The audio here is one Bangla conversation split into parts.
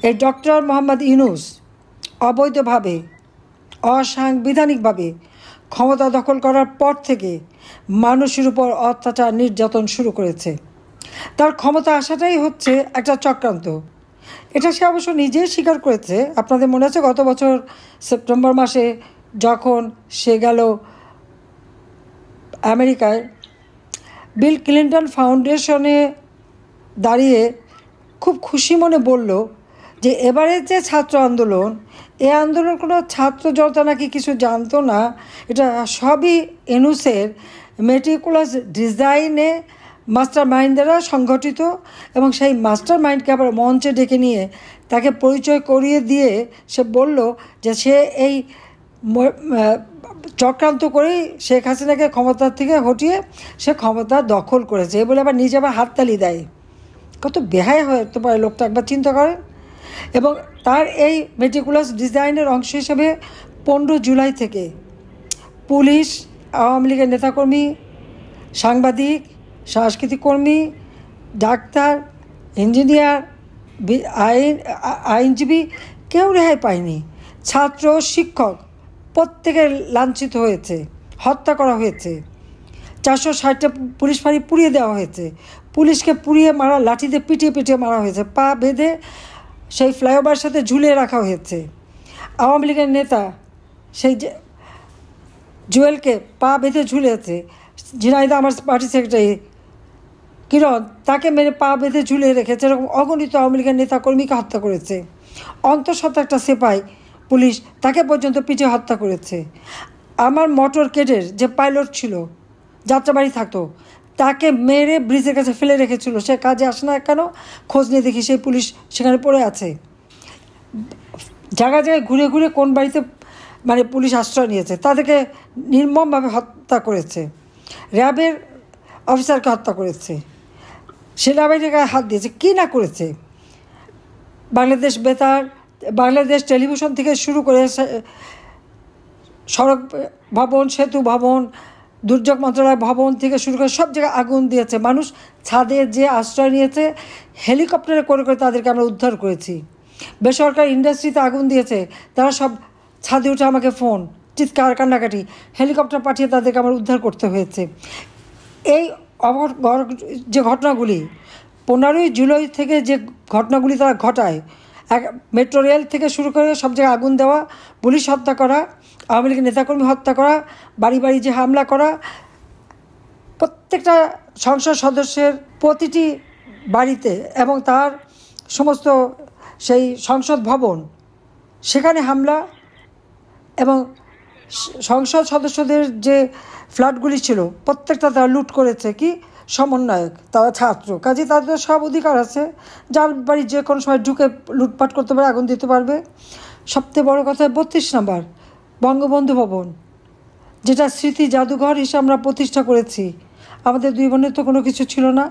এই ডক্টর মোহাম্মদ ইউনূস অবৈধভাবে অসাংবিধানিকভাবে ক্ষমতা দখল করার পর থেকে মানুষের উপর অত্যাচার নির্যাতন শুরু করেছে। তার ক্ষমতা আসাটাই হচ্ছে একটা চক্রান্ত। এটা সে অবশ্য নিজেই স্বীকার করেছে। আপনাদের মনে আছে গত বছর সেপ্টেম্বর মাসে যখন সে গেল আমেরিকায়, বিল ক্লিন্টন ফাউন্ডেশনে দাঁড়িয়ে খুব খুশি মনে বলল যে এবারের যে ছাত্র আন্দোলন, এই আন্দোলন কোনো ছাত্র জনতা নাকি কিছু জানতো না, এটা সবই ইউনূসের মেটিকুলাস ডিজাইনে মাস্টার মাইন্ড দ্বারা সংগঠিত। এবং সেই মাস্টার মাইন্ডকে আবার মঞ্চে ডেকে নিয়ে তাকে পরিচয় করিয়ে দিয়ে সে বলল যে সে এই চক্রান্ত করেই শেখ হাসিনাকে ক্ষমতার থেকে হটিয়ে সে ক্ষমতা দখল করেছে, এ বলে আবার নিজে আবার হাততালি দেয়। কত বেহায় হতে পারে লোকটা, একবার চিন্তা করেন। এবং তার এই মেটিকুলাস ডিজাইনের অংশ হিসেবে 15 জুলাই থেকে পুলিশ, আওয়ামী লীগের নেতাকর্মী, সাংবাদিক, সাংস্কৃতিক কর্মী, ডাক্তার, ইঞ্জিনিয়ার, আইনজীবী কেউ রেহাই পায়নি। ছাত্র, শিক্ষক প্রত্যেকে লাঞ্ছিত হয়েছে, হত্যা করা হয়েছে। 460টা পুলিশ ফাঁড়ি পুড়িয়ে দেওয়া হয়েছে। পুলিশকে পুড়িয়ে মারা, লাঠিতে পিটিয়ে পিটিয়ে মারা হয়েছে, পা বেঁধে সেই ফ্লাইওভারের সাথে ঝুলিয়ে রাখা হয়েছে। আওয়ামী লীগের নেতা সেই জুয়েলকে পা বেঁধে ঝুলিয়েছে। ঝিনাইদহ আমার পার্টি সেক্রেটারি কিরণ, তাকে মেরে পা বেঁধে ঝুলিয়ে রেখেছে। এরকম অগণিত আওয়ামী লীগের নেতাকর্মীকে হত্যা করেছে। অন্তঃসত্ত্বা একটা সেপাই পুলিশ, তাকে পর্যন্ত পিটিয়ে হত্যা করেছে। আমার মোটর কেডের যে পাইলট ছিল, যাত্রাবাড়ি থাকতো, তাকে মেরে ব্রিজের কাছে ফেলে রেখেছিল। সে কাজে আসে না কেন, খোঁজ নিয়ে দেখি সেই পুলিশ সেখানে পড়ে আছে। জায়গায় জায়গায় ঘুরে ঘুরে কোন বাড়িতে পুলিশ আশ্রয় নিয়েছে, তাদেরকে নির্মমভাবে হত্যা করেছে। র্যাবের অফিসারকে হত্যা করেছে, সেনাবাহিনীর গায়ে হাত দিয়েছে, কী না করেছে। বাংলাদেশ বেতার, বাংলাদেশ টেলিভিশন থেকে শুরু করে সড়ক ভবন, সেতু ভবন, দুর্যোগ মন্ত্রণালয় ভবন থেকে শুরু করে সব জায়গায় আগুন দিয়েছে। মানুষ ছাদে যে আশ্রয় নিয়েছে, হেলিকপ্টারে করে করে তাদেরকে আমরা উদ্ধার করেছি। বেসরকারি ইন্ডাস্ট্রিতে আগুন দিয়েছে, তারা সব ছাদে উঠে আমাকে ফোন, চিৎকার, কান্নাকাটি, হেলিকপ্টার পাঠিয়ে তাদেরকে আমার উদ্ধার করতে হয়েছে। এই যে ঘটনাগুলি 15ই জুলাই থেকে যে ঘটনাগুলি তারা ঘটায়, মেট্রো রেল থেকে শুরু করে সব জায়গায় আগুন দেওয়া, পুলিশ হত্যা করা, আওয়ামী লীগের নেতাকর্মী হত্যা করা, বাড়ি বাড়ি যে হামলা করা, প্রত্যেকটা সংসদ সদস্যের প্রতিটি বাড়িতে এবং তার সমস্ত সেই সংসদ ভবন সেখানে হামলা, এবং সংসদ সদস্যদের যে ফ্ল্যাটগুলি ছিল প্রত্যেকটা তারা লুট করেছে। কি সমন্বয়ক, তারা ছাত্র, কাজে তাদের সব অধিকার আছে, যার বাড়ি যে কোনো সময় ঢুকে লুটপাট করতে পারে, আগুন দিতে পারবে। সবথেকে বড় কথা 32 নম্বর বঙ্গবন্ধু ভবন, যেটা স্মৃতি জাদুঘর হিসেবে আমরা প্রতিষ্ঠা করেছি। আমাদের 2 বোনের তো কোনো কিছু ছিল না,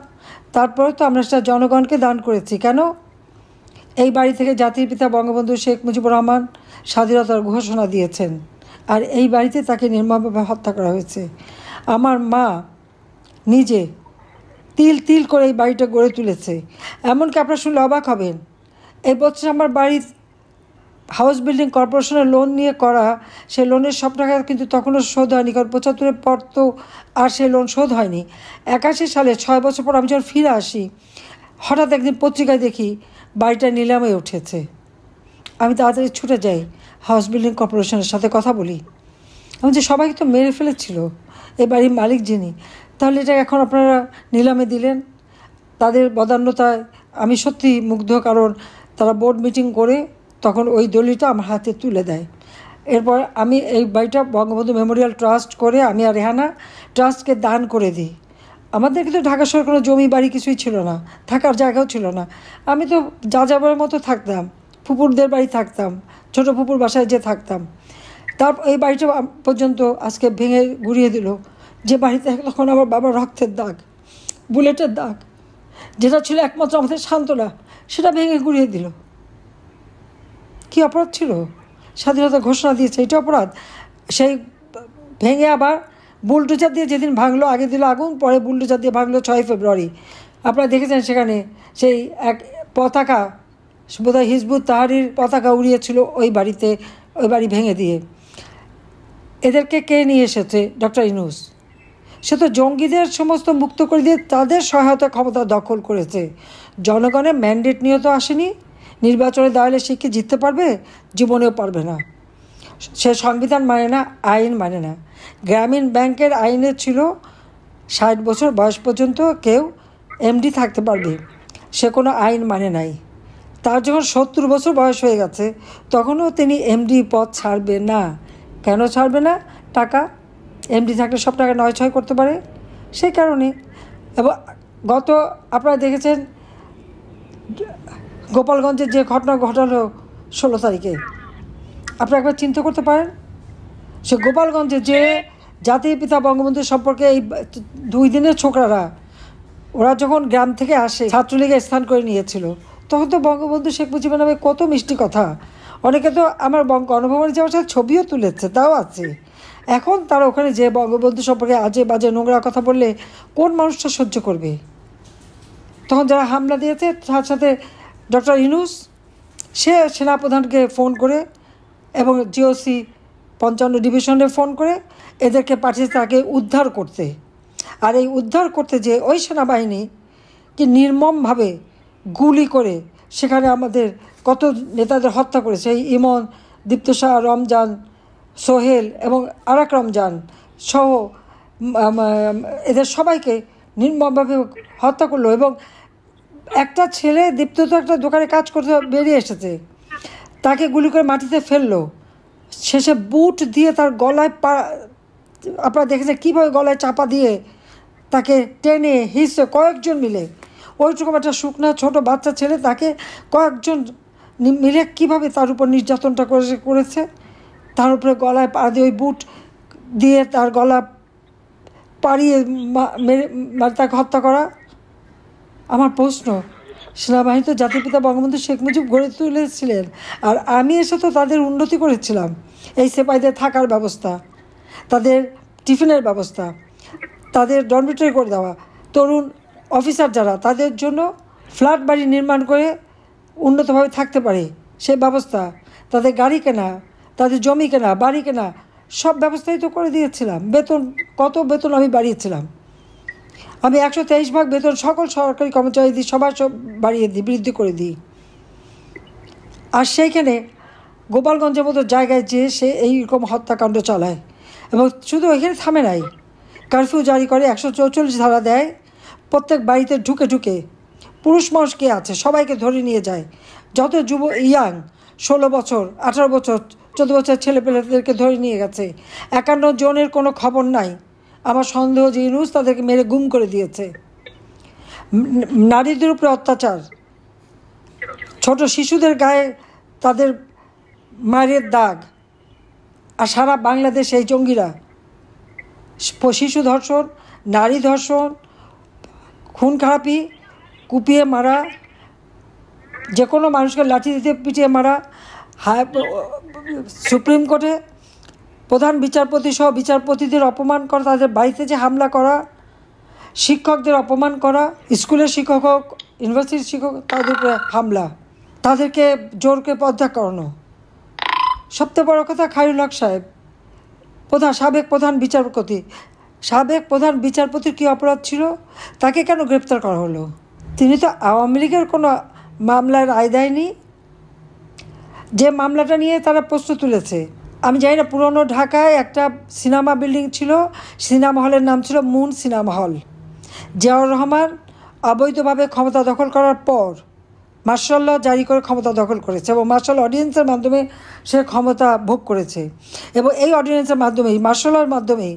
তারপরে তো আমরা সেটা জনগণকে দান করেছি। কেন? এই বাড়ি থেকে জাতির পিতা বঙ্গবন্ধু শেখ মুজিবুর রহমান স্বাধীনতার ঘোষণা দিয়েছেন, আর এই বাড়িতে তাকে নির্মমভাবে হত্যা করা হয়েছে। আমার মা নিজে তিল তিল করে এই বাড়িটা গড়ে তুলেছে। এমনকি আপনারা শুনলে অবাক হবেন, এই বছর আমার বাড়ির হাউস বিল্ডিং কর্পোরেশনের লোন নিয়ে করা, সেই লোনের সব টাকা কিন্তু তখনও শোধ হয়নি, কারণ 75-এর পর তো আর সেই লোন শোধ হয়নি। 81 সালে 6 বছর পর আমি যখন ফিরে আসি, হঠাৎ একদিন পত্রিকায় দেখি বাড়িটা নিলামে উঠেছে। আমি তাড়াতাড়ি ছুটে যাই, হাউস বিল্ডিং কর্পোরেশনের সাথে কথা বলি। আমি যে সবাইকে তো মেরে ফেলেছিল এই বাড়ির মালিক যিনি, তাহলে এটা এখন আপনারা নিলামে দিলেন। তাদের বদান্যতায় আমি সত্যি মুগ্ধ, কারণ তারা বোর্ড মিটিং করে তখন ওই দলিলটা আমার হাতে তুলে দেয়। এরপর আমি এই বাড়িটা বঙ্গবন্ধু মেমোরিয়াল ট্রাস্ট করে আমি আর রেহানা ট্রাস্টকে দান করে দিই। আমাদের কিন্তু ঢাকা শহরে কোনো জমি বাড়ি কিছুই ছিল না, থাকার জায়গাও ছিল না। আমি তো যা যাবার মতো থাকতাম, ফুপুরদের বাড়ি থাকতাম, ছোটো ফুপুর বাসায় যে থাকতাম। তারপর এই বাড়িটা পর্যন্ত আজকে ভেঙে গুড়িয়ে দিল, যে বাড়িতে তখন আমার বাবার রক্তের দাগ, বুলেটের দাগ, যেটা ছিল একমাত্র আমাদের সান্ত্বনা, সেটা ভেঙে গুড়িয়ে দিল। কী অপরাধ ছিল? স্বাধীনতা ঘোষণা দিয়েছে, এটা অপরাধ? সেই ভেঙে আবার বুলডোজার দিয়ে যেদিন ভাঙলো, আগে দিল আগুন, পরে বুলডোজার দিয়ে ভাঙলো 6 ফেব্রুয়ারি। আপনারা দেখেছেন সেখানে সেই এক পতাকা বোধহয় হিজবুত তাহরির পতাকা উড়িয়েছিল ওই বাড়িতে, ওই বাড়ি ভেঙে দিয়ে। এদেরকে কে নিয়ে এসেছে? ডক্টর ইউনূস। সে তো জঙ্গিদের সমস্ত মুক্ত করে দিয়ে তাদের সহায়তা ক্ষমতা দখল করেছে। জনগণের ম্যান্ডেট নিয়ে তো আসেনি। নির্বাচনে দাঁড়ালে সে কি জিততে পারবে? জীবনেও পারবে না। সে সংবিধান মানে না, আইন মানে না। গ্রামীণ ব্যাংকের আইনে ছিল 60 বছর বয়স পর্যন্ত কেউ এমডি থাকতে পারবে। সে কোনো আইন মানে নাই। তার যখন 70 বছর বয়স হয়ে গেছে তখনও তিনি এমডি পদ ছাড়বে না। কেন ছাড়বে না? টাকা, এমডি থাকলে সব টাকা নয় ছয় করতে পারে, সেই কারণে। এবং আপনারা দেখেছেন গোপালগঞ্জের যে ঘটনা ঘটালো 16 তারিখে, আপনারা একবার চিন্তা করতে পারেন। সে গোপালগঞ্জে যে জাতির পিতা বঙ্গবন্ধু সম্পর্কে এই 2 দিনের ছোকরারা, ওরা যখন গ্রাম থেকে আসে ছাত্রলীগে স্থান করে নিয়েছিল, তখন তো বঙ্গবন্ধু শেখ মুজিবের নামে কত মিষ্টি কথা। অনেকে তো আমার গণভবনে যাওয়ার সাথে ছবিও তুলেছে, তাও আছে। এখন তারা ওখানে যে বঙ্গবন্ধু সম্পর্কে আজে বাজে নোংরা কথা বললে কোন মানুষটা সহ্য করবে? তখন যারা হামলা দিয়েছে তার সাথে ডক্টর ইউনূস, সে সেনাপ্রধানকে ফোন করে এবং জিওসি 55 ডিভিশনে ফোন করে এদেরকে পাঠিয়েছে তাকে উদ্ধার করতে। আর এই উদ্ধার করতে যে ওই সেনাবাহিনী কি নির্মমভাবে গুলি করে সেখানে আমাদের কত নেতাদের হত্যা করেছে। এই ইমন, দীপ্ত শাহ, রমজান, সোহেল এবং আরেক রমজান সহ এদের সবাইকে নির্মমভাবে হত্যা করলো। এবং একটা ছেলে, দীপ্ত তো একটা দোকানে কাজ করতে বেরিয়ে এসেছে, তাকে গুলি করে মাটিতে ফেললো। শেষে বুট দিয়ে তার গলায় আপনারা দেখেছেন কীভাবে গলায় চাপা দিয়ে তাকে টেনে হিসে কয়েকজন মিলে, ওইটুকু একটা শুকনা ছোট বাচ্চা ছেলে, তাকে কয়েকজন মিলে কীভাবে তার উপর নির্যাতনটা করেছে। তার উপরে গলায় পা দিয়ে ওই বুট দিয়ে তার গলা পাড়িয়ে মেরে তাকে হত্যা করা। আমার প্রশ্ন, সেনাবাহিনী তো জাতির পিতা বঙ্গবন্ধু শেখ মুজিব গড়ে তুলেছিলেন, আর আমি এসে তো তাদের উন্নতি করেছিলাম। এই সিপাহীদের থাকার ব্যবস্থা, তাদের টিফিনের ব্যবস্থা, তাদের ডরমিটরি করে দেওয়া, তরুণ অফিসার যারা তাদের জন্য ফ্ল্যাট বাড়ি নির্মাণ করে উন্নতভাবে থাকতে পারে সেই ব্যবস্থা, তাদের গাড়ি কেনা, তাদের জমি কেনা, বাড়ি কেনা, সব ব্যবস্থাই তো করে দিয়েছিলাম। বেতন, কত বেতন আমি বাড়িয়েছিলাম। আমি 123 ভাগ বেতন সকল সরকারি কর্মচারী দিই, সবার সব বাড়িয়ে দিই, বৃদ্ধি করে দিই। আর সেইখানে গোপালগঞ্জের মতো জায়গায় যে সে এইরকম হত্যাকাণ্ড চালায়। এবং শুধু এখানে থামে নাই, কারফিউ জারি করে, 144 ধারা দেয়, প্রত্যেক বাড়িতে ঢুকে ঢুকে পুরুষ মানুষ কে আছে সবাইকে ধরে নিয়ে যায়। যত ইয়াং 16 বছর, 18 বছর, 14 বছর ছেলেপেলেদেরকে ধরে নিয়ে গেছে। 51 জনের কোনো খবর নাই। আমার সন্দেহ যে ইউনূস তাদেরকে মেরে গুম করে দিয়েছে। নারীদের উপরে অত্যাচার, ছোট শিশুদের গায়ে তাদের মায়ের দাগ। আর সারা বাংলাদেশ এই জঙ্গিরা শিশু ধর্ষণ, নারী ধর্ষণ, খুন খারাপি, কুপিয়ে মারা, যে কোনো মানুষকে লাঠি দিতে পিটিয়ে মারা, সুপ্রিম কোর্টে প্রধান বিচারপতি সহ বিচারপতিদের অপমান করা, তাদের বাড়িতে যে হামলা করা, শিক্ষকদের অপমান করা, স্কুলের শিক্ষক হোক, ইউনিভার্সিটির শিক্ষক, তাদের উপরে হামলা, তাদেরকে জোরকে পদত্যাগ করানো। সবচেয়ে বড় কথা, খায়রুল হক সাহেব সাবেক প্রধান বিচারপতির কী অপরাধ ছিল? তাকে কেন গ্রেপ্তার করা হলো? তিনি তো আওয়ামী লীগের কোনো মামলার রায় দেয়নি। যে মামলাটা নিয়ে তারা প্রশ্ন তুলেছে, আমি জানি না, পুরনো ঢাকায় একটা সিনেমা বিল্ডিং ছিল, সিনেমা হলের নাম ছিল moon cinema hall. Ziaur Rahman অবৈধভাবে ক্ষমতা দখল করার পর মার্শাল ল জারি করে ক্ষমতা দখল করেছে এবং মার্শাল অর্ডিন্যান্সের মাধ্যমে সে ক্ষমতা ভোগ করেছে। এবং এই অর্ডিন্যান্সের মাধ্যমেই, মার্শাল লর মাধ্যমেই,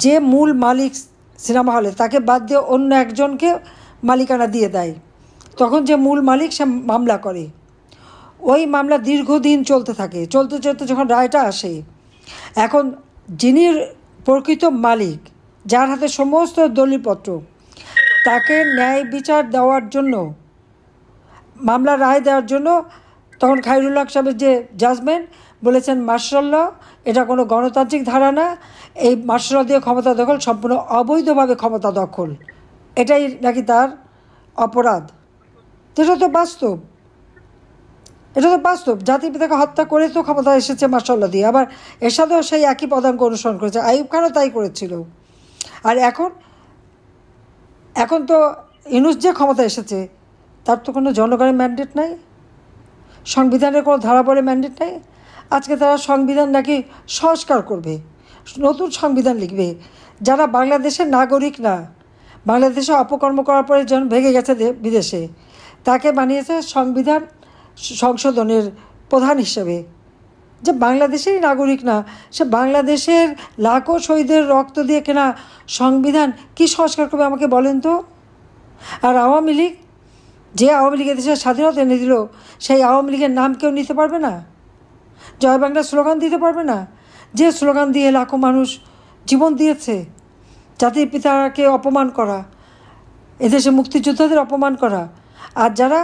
যে মূল মালিক সিনেমা হলে তাকে বাদ দিয়ে অন্য একজনকে মালিকানা দিয়ে দেয়। তখন যে মূল মালিক সে মামলা করে, ওই মামলা দীর্ঘদিন চলতে থাকে। চলতে যখন রায়টা আসে, এখন যিনি প্রকৃত মালিক, যার হাতে সমস্ত দলিলপত্র, তাকে ন্যায় বিচার দেওয়ার জন্য, মামলা রায় দেওয়ার জন্য, তখন খায়রুল হক সাহেবের যে জাজমেন্ট বলেছেন মার্শাল ল এটা কোনো গণতান্ত্রিক ধারা না, এই মার্শাল ল দিয়ে ক্ষমতা দখল সম্পূর্ণ অবৈধভাবে ক্ষমতা দখল, এটাই নাকি তার অপরাধ। এটা তো বাস্তব। এটা তো বাস্তব। জাতির পিতাকে হত্যা করে তো ক্ষমতা এসেছে মাশাআল্লাহ দিয়ে, আবার এরশাদও সেই একই পদাঙ্ক অনুসরণ করেছে, আইয়ুব খানও তাই করেছিল। আর এখন তো ইউনূস যে ক্ষমতা এসেছে তার তো কোনো জনগণের ম্যান্ডেট নাই, সংবিধানের কোনো ধারাবাহিক ম্যান্ডেট নাই। আজকে তারা সংবিধান নাকি সংস্কার করবে, নতুন সংবিধান লিখবে। যারা বাংলাদেশের নাগরিক না, বাংলাদেশে অপকর্ম করার পরে যেন ভেগে গেছে বিদেশে, তাকে বানিয়েছে সংবিধান সংশোধনের প্রধান হিসেবে। যে বাংলাদেশেরই নাগরিক না, সে বাংলাদেশের লাখো শহীদের রক্ত দিয়ে কেনা সংবিধান কি সংস্কার করবে আমাকে বলেন তো। আর আওয়ামী লীগ, যে আওয়ামী লীগের দেশের স্বাধীনতা এনে দিল, সেই আওয়ামী লীগের নাম কেউ নিতে পারবে না, জয় বাংলা স্লোগান দিতে পারবে না, যে স্লোগান দিয়ে লাখো মানুষ জীবন দিয়েছে। জাতির পিতাকে অপমান করা, এদেশে মুক্তিযোদ্ধাদের অপমান করা। আর যারা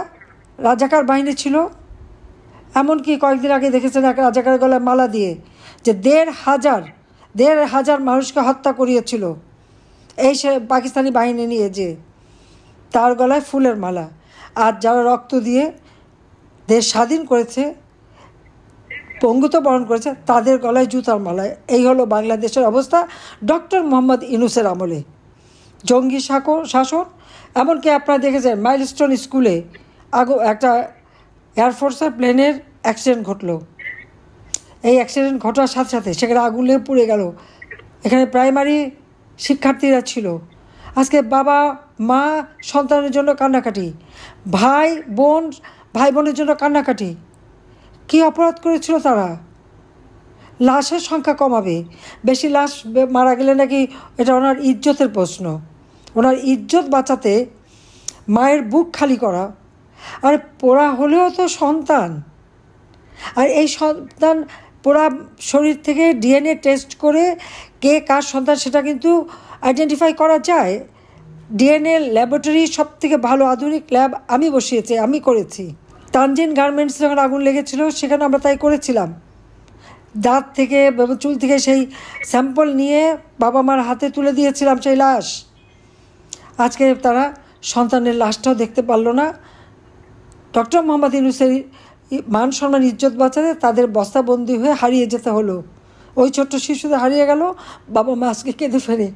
রাজাকার বাহিনী ছিল, এমনকি কয়েকদিন আগে দেখেছেন এক রাজাকারের গলায় মালা দিয়ে যে ১,৫০০ মানুষকে হত্যা করিয়েছিল এই সে পাকিস্তানি বাহিনী নিয়ে, যে তার গলায় ফুলের মালা। আর যারা রক্ত দিয়ে দেশ স্বাধীন করেছে, পঙ্গুত্ব বরণ করেছে, তাদের গলায় জুতার মালা। এই হলো বাংলাদেশের অবস্থা ডক্টর মোহাম্মদ ইউনূসের আমলে। জঙ্গি শাসন। এমনকি আপনারা দেখেছেন মাইলস্টোন স্কুলে একটা এয়ারফোর্সের প্লেনের অ্যাক্সিডেন্ট ঘটলো। এই অ্যাক্সিডেন্ট ঘটার সাথে সাথে সেখানে আগুন লেগে পুড়ে গেল। এখানে প্রাইমারি শিক্ষার্থীরা ছিল। আজকে বাবা মা সন্তানের জন্য কান্নাকাটি, ভাই বোনের জন্য কান্নাকাটি। কী অপরাধ করেছিল তারা? লাশের সংখ্যা কমাবে, বেশি লাশ মারা গেলে নাকি এটা ওনার ইজ্জতের প্রশ্ন। ওনার ইজ্জত বাঁচাতে মায়ের বুক খালি করা। আর পোড়া হলেও তো সন্তান, আর এই সন্তান পোড়া শরীর থেকে ডিএনএ টেস্ট করে কে কার সন্তান সেটা কিন্তু আইডেন্টিফাই করা যায়। ডিএনএ ল্যাবরেটরি সব থেকে ভালো আধুনিক ল্যাব আমি বসিয়েছি, আমি করেছি। তানজিন গার্মেন্টস যখন আগুন লেগেছিল সেখানে আমরা তাই করেছিলাম। দাঁত থেকে চুল থেকে সেই স্যাম্পল নিয়ে বাবা মার হাতে তুলে দিয়েছিলাম সেই লাশ। আজকে তারা সন্তানের লাশটাও দেখতে পারল না। ডক্টর মোহাম্মদ ইউনূসের মান সম্মান ইজ্জত বাঁচাতে তাদের বস্তাবন্দি হয়ে হারিয়ে যেতে হলো। ওই ছোট্ট শিশুদের হারিয়ে গেল, বাবা মা আজকে কেঁদে ফেরে।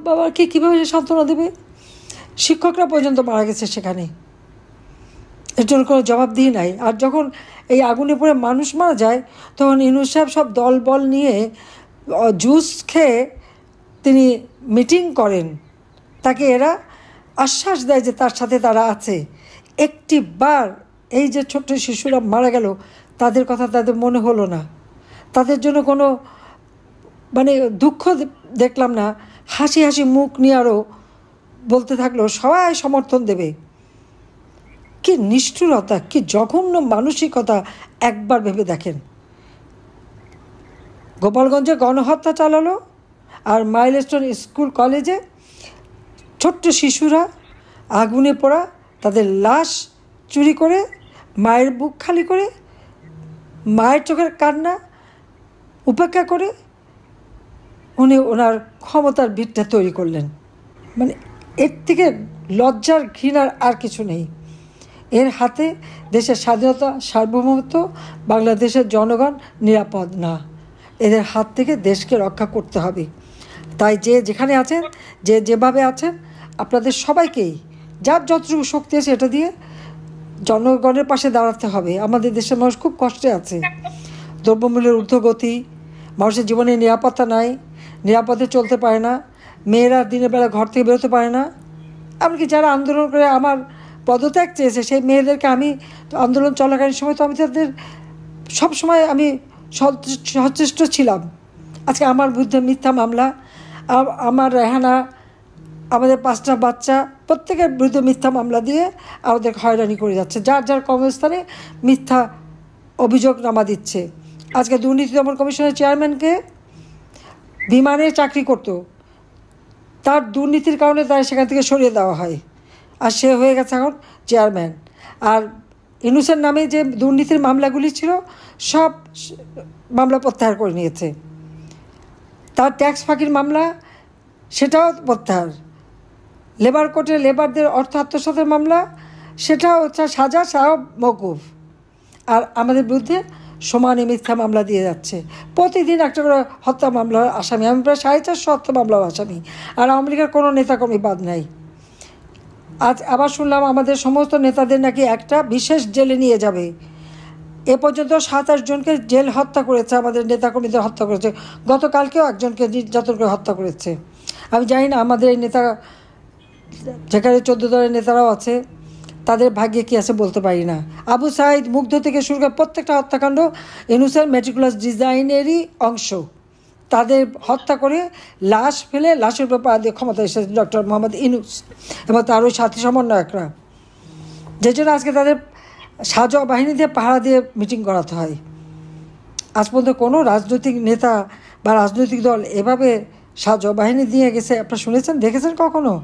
বাবাকে কীভাবে সান্ত্বনা দেবে? শিক্ষকরা পর্যন্ত মারা গেছে সেখানে, এর জন্য কোনো জবাবদিহি নাই। আর যখন এই আগুনে পড়ে মানুষ মারা যায়, তখন ইউনূস সাহেব সব দল বল নিয়ে জুস খেয়ে তিনি মিটিং করেন। তাকে এরা আশ্বাস দেয় যে তার সাথে তারা আছে। একটি বার এই যে ছোট্ট শিশুরা মারা গেল, তাদের কথা তাদের মনে হলো না, তাদের জন্য কোনো দুঃখ দেখলাম না। হাসি হাসি মুখ নিয়ে আরও বলতে থাকলো সবাই সমর্থন দেবে। কি নিষ্ঠুরতা, কি জঘন্য মানসিকতা একবার ভেবে দেখেন। গোপালগঞ্জে গণহত্যা চালালো, আর মাইলস্টোন স্কুল কলেজে ছোট্ট শিশুরা আগুনে পোড়া, তাদের লাশ চুরি করে, মায়ের বুক খালি করে, মায়ের চোখের কান্না উপেক্ষা করে উনি ওনার ক্ষমতার ভিতটা তৈরি করলেন। এর থেকে লজ্জার ঘৃণার আর কিছু নেই। এর হাতে দেশের স্বাধীনতা, সার্বভৌমত্ব, বাংলাদেশের জনগণ নিরাপদ না। এদের হাত থেকে দেশকে রক্ষা করতে হবে। তাই যে যেখানে আছেন, যে যেভাবে আছেন, আপনাদের সবাইকেই যার যতটুকু শক্তি আছে এটা দিয়ে জনগণের পাশে দাঁড়াতে হবে। আমাদের দেশের মানুষ খুব কষ্টে আছে। দ্রব্যমূল্যের ঊর্ধ্বগতি, মানুষের জীবনে নিরাপত্তা নাই, নিরাপদে চলতে পারে না, মেয়েরা দিনের বেলা ঘর থেকে বেরোতে পারে না। এমনকি যারা আন্দোলন করে আমার পদত্যাগ চেয়েছে, সেই মেয়েদেরকে আমি আন্দোলন চলাকালীন সময় তো আমি তাদের সবসময় আমি সচেষ্ট ছিলাম। আজকে আমার বিরুদ্ধে মিথ্যা মামলা, আমার রেহানা, আমাদের 5টা বাচ্চা প্রত্যেকের বিরুদ্ধে মিথ্যা মামলা দিয়ে আমাদের হয়রানি করে যাচ্ছে। যার যার কর্মস্থানে মিথ্যা অভিযোগ নামা দিচ্ছে। আজকে দুর্নীতি দমন কমিশনের চেয়ারম্যানকে বিমানে চাকরি করত, তার দুর্নীতির কারণে তাই সেখান থেকে সরিয়ে দেওয়া হয়, আর সে হয়ে গেছে এখন চেয়ারম্যান। আর ইউনূসের নামে যে দুর্নীতির মামলাগুলি ছিল সব মামলা প্রত্যাহার করে নিয়েছে। তার ট্যাক্স ফাঁকির মামলা সেটাও প্রত্যাহার। লেবার কোর্টে লেবারদের অর্থ আত্মসাতের মামলা সেটা হচ্ছে সাজা সব মওকুফ। আর আমাদের বিরুদ্ধে সমানে মিথ্যা মামলা দিয়ে যাচ্ছে, প্রতিদিন একটা করে হত্যা মামলার আসামি। আমি প্রায় 450 হত্যা মামলার আসামি, আর আওয়ামী লীগের কোনো নেতাকর্মী বাদ নাই। আজ আবার শুনলাম আমাদের সমস্ত নেতাদের নাকি একটা বিশেষ জেলে নিয়ে যাবে। এ পর্যন্ত 27 জনকে জেল হত্যা করেছে, আমাদের নেতাকর্মীদের হত্যা করেছে। গতকালকেও একজনকে নির্যাতন করে হত্যা করেছে। আমি জানি না আমাদের এই নেতা, যেখানে 14 দলের নেতারাও আছে, তাদের ভাগ্যে কী আছে বলতে পারি না। আবু সাইদ, মুগ্ধ থেকে শুরু করে প্রত্যেকটা হত্যাকাণ্ড ইউনূসের মেটিকুলাস ডিজাইনেরই অংশ। তাদের হত্যা করে লাশ ফেলে লাশের উপর পা দিয়ে ক্ষমতা এসেছে ডক্টর মোহাম্মদ ইউনূস এবং তার ওই সাথী সমন্বয়করা, যে জন্য আজকে তাদের সাজোয়া বাহিনী দিয়ে পাহারা দিয়ে মিটিং করাতে হয়। আজ পর্যন্ত কোনো রাজনৈতিক নেতা বা রাজনৈতিক দল এভাবে সাজোয়া বাহিনী দিয়ে গেছে আপনারা শুনেছেন, দেখেছেন কখনো?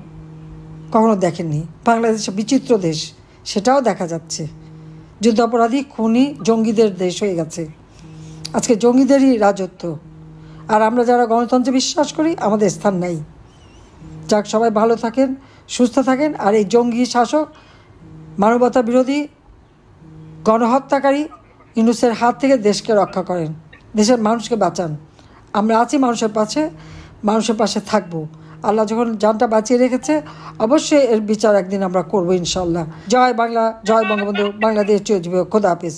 কখনো দেখেননি। বাংলাদেশ বিচিত্র দেশ, সেটাও দেখা যাচ্ছে। যুদ্ধাপরাধী, খুনি, জঙ্গিদের দেশ হয়ে গেছে আজকে, জঙ্গিদেরই রাজত্ব। আর আমরা যারা গণতন্ত্রে বিশ্বাস করি, আমাদের স্থান নাই। যাক, সবাই ভালো থাকেন, সুস্থ থাকেন। আর এই জঙ্গি শাসক, মানবতা বিরোধী, গণহত্যাকারী ইউনূসের হাত থেকে দেশকে রক্ষা করেন, দেশের মানুষকে বাঁচান। আমরা আছি মানুষের পাশে থাকবো। আল্লাহ যখন জানটা বাঁচিয়ে রেখেছে, অবশ্যই এর বিচার একদিন আমরা করবো ইনশাল্লাহ। জয় বাংলা, জয় বঙ্গবন্ধু, বাংলাদেশ চিরজীবী হোক। খোদা হাফেজ।